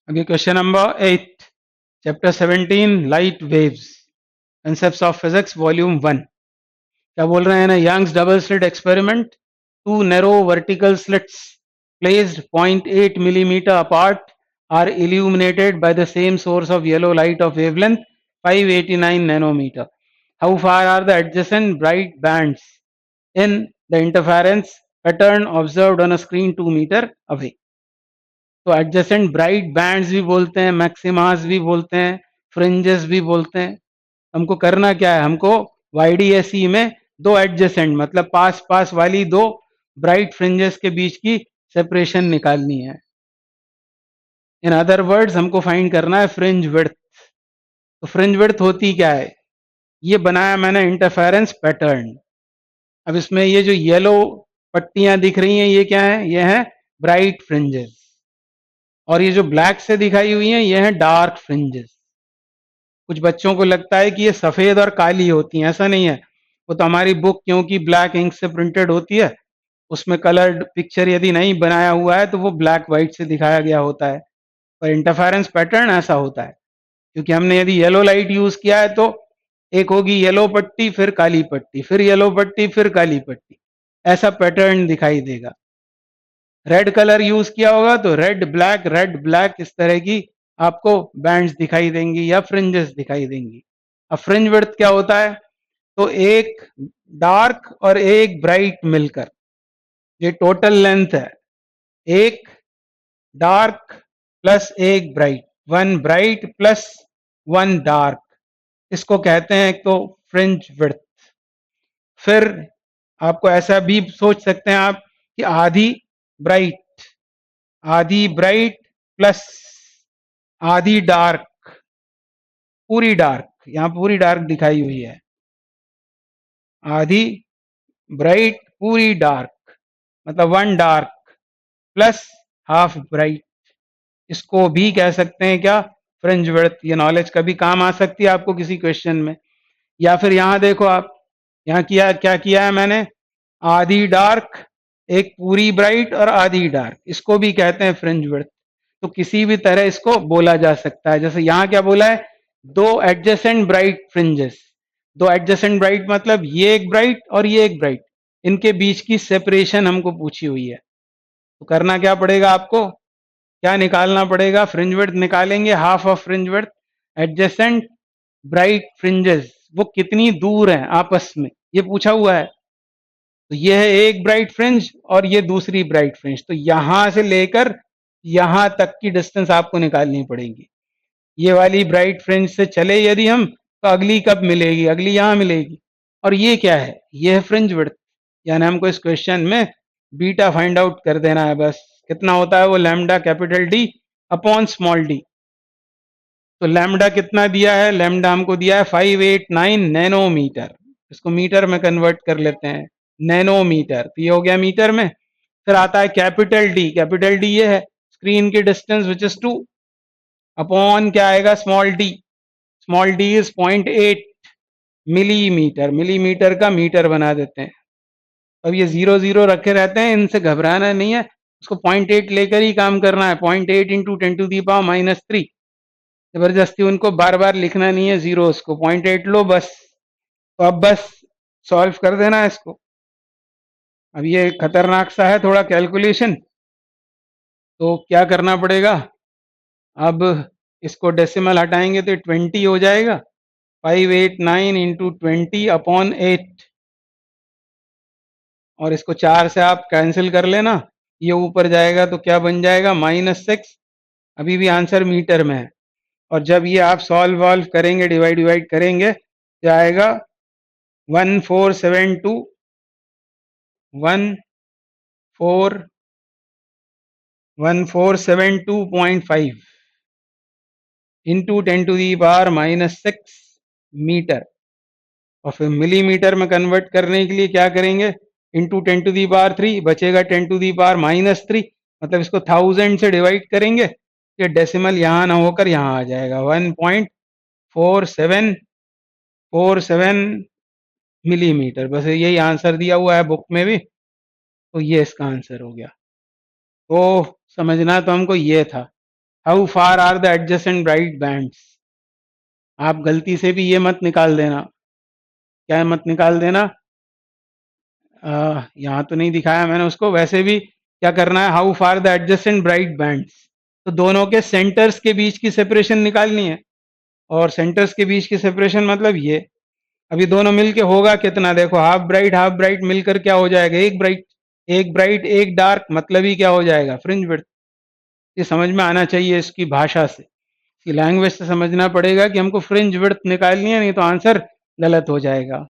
अभी question number 8 chapter 17 light waves concepts of physics volume 1। क्या बोल रहे हैं ना, Young's double slit experiment, two narrow vertical slits placed 0.8 millimeter apart are illuminated by the same source of yellow light of wavelength 589 nanometer. How far are the adjacent bright bands in the interference pattern observed on a screen 2 meter away? तो adjacent bright bands भी बोलते हैं, maxima भी बोलते हैं, fringes भी बोलते हैं। हमको करना क्या है, हमको वाईडीएसई में दो एडजेसेंट मतलब पास पास वाली दो ब्राइट फ्रिंजेस के बीच की सेपरेशन निकालनी है। इन अदर वर्ड्स हमको फाइंड करना है फ्रिंज विड्थ। तो फ्रिंज विड्थ होती क्या है, ये बनाया मैंने इंटरफेरेंस पैटर्न। अब इसमें ये जो येलो पट्टियां दिख रही हैं ये क्या है, ये है ब्राइट फ्रिंजेस, और ये जो ब्लैक से दिखाई हुई हैं ये हैं डार्क फ्रिंजेस। कुछ बच्चों को लगता है कि ये सफ़ेद और काली होती हैं, ऐसा नहीं है। वो तो हमारी बुक क्योंकि ब्लैक इंक से प्रिंटेड होती है, उसमें कलर्ड पिक्चर यदि नहीं बनाया हुआ है तो वो ब्लैक वाइट से दिखाया गया होता है। पर इंटरफेरेंस पैटर्न ऐसा होता है, क्योंकि हमने यदि येलो लाइट यूज़ किया है तो एक होगी येलो पट्टी, फिर काली पट्टी, फिर येलो पट्टी, फिर काली पट्टी, ऐसा पैटर्न दिखाई देगा। रेड कलर यूज किया होगा तो रेड ब्लैक इस तरह की आपको बैंड्स दिखाई देंगी या फ्रिंजेस दिखाई देंगी। अब फ्रिंज विड्थ क्या होता है, तो एक डार्क और एक ब्राइट मिलकर ये टोटल लेंथ है, एक डार्क प्लस एक bright, one bright plus one dark, इसको कहते हैं एक तो फ्रिंज विड्थ। फिर आपको ऐसा भी सोच सकते हैं आप कि आधी ब्राइट प्लस आधी डार्क, पूरी डार्क, यहां पूरी डार्क दिखाई हुई है, आधी ब्राइट पूरी डार्क मतलब one dark plus half bright, इसको भी कह सकते हैं क्या, फ्रिंज विड्थ। ये नॉलेज कभी काम आ सकती है आपको किसी क्वेश्चन में। या फिर यहां देखो आप, यहां क्या किया है मैंने, आधी डार्क, एक पूरी ब्राइट और आधी डार्क, इसको भी कहते हैं फ्रिंज विड्थ। तो किसी भी तरह इसको बोला जा सकता है। जैसे यहां क्या बोला है, दो एडजेसेंट ब्राइट फ्रिंजेस, दो एडजेसेंट ब्राइट मतलब ये एक ब्राइट और ये एक ब्राइट, इनके बीच की सेपरेशन हमको पूछी हुई है। तो करना क्या पड़ेगा आपको, क्या निकालना पड़ेगा, फ्रिंज विड्थ निकालेंगे, half of fringe width, adjacent bright fringes वो कितनी दूर हैं आपस में, ये पूछा हुआ है। तो ये है एक ब्राइट फ्रिंज और ये दूसरी ब्राइट फ्रिंज, तो यहां से लेकर यहां तक की डिस्टेंस आपको निकालनी पड़ेगी। ये वाली ब्राइट फ्रिंज से चले यदि हम, तो अगली कब मिलेगी, अगली यहां मिलेगी। और ये क्या है, ये है फ्रिंज विड्थ। यानी हमको इस क्वेश्चन में बीटा फाइंड आउट कर देना है बस। कितना होता है वो, lambda capital D upon small D. तो लैम्डा कितना दिया है, लैम्डा हमको दिया है 589 नैनोमीटर, इसको मीटर में कन्वर्ट कर लेते हैं, नैनोमीटर, तो ये हो गया मीटर में। फिर आता है कैपिटल डी ये है स्क्रीन की डिस्टेंस विच इज 2, अपॉन क्या आएगा small D is 0.8 millimetre, millimetre का मीटर बना देते हैं। अब ये 0 0 रखे रहते हैं, इनसे घबराना नहीं है, उसको 0.8 लेकर ही काम करना है। 0.8 इंटू 10⁻³ जबरदस्ती उनको बार बार लिखना नहीं है जीरो, उसको 0.8 लो बस। तो अब बस सॉल्व कर देना है इसको। अब ये खतरनाक सा है थोड़ा कैलकुलेशन, तो क्या करना पड़ेगा, अब इसको डेसिमल हटाएंगे तो 20 हो जाएगा, 589 इंटू 20/8, और इसको 4 से आप कैंसिल कर लेना, ये ऊपर जाएगा तो क्या बन जाएगा -6। अभी भी आंसर मीटर में है, और जब ये आप सॉल्व करेंगे, डिवाइड करेंगे, तो आएगा 1472.5 इंटू 10⁻⁻6 मीटर। और फिर मिलीमीटर में कन्वर्ट करने के लिए क्या करेंगे, इंटू 10⁻3 बचेगा 10⁻⁻3, मतलब इसको 1000 से डिवाइड करेंगे, ये डेसिमल यहाँ ना होकर यहाँ आ जाएगा, 1.4747 मिलीमीटर। बस यही आंसर दिया हुआ है बुक में भी, तो ये इसका आंसर हो गया। तो समझना तो हमको ये था। How far are the adjacent bright bands. आप गलती से भी ये मत निकाल देना, क्या मत निकाल देना, यहाँ तो नहीं दिखाया मैंने उसको। वैसे भी क्या करना है, how far the adjacent bright bands, तो दोनों के सेंटर्स के बीच की सेपरेशन निकालनी है। और सेंटर्स के बीच की सेपरेशन मतलब ये, अभी दोनों मिलके होगा कितना, देखो हाफ ब्राइट मिलकर क्या हो जाएगा, एक ब्राइट। एक ब्राइट एक डार्क मतलब ही क्या हो जाएगा, फ्रिंज विड्थ। ये समझ में आना चाहिए इसकी भाषा से, इसकी लैंग्वेज से समझना पड़ेगा कि हमको फ्रिंज विड्थ निकालनी है, नहीं तो आंसर गलत हो जाएगा।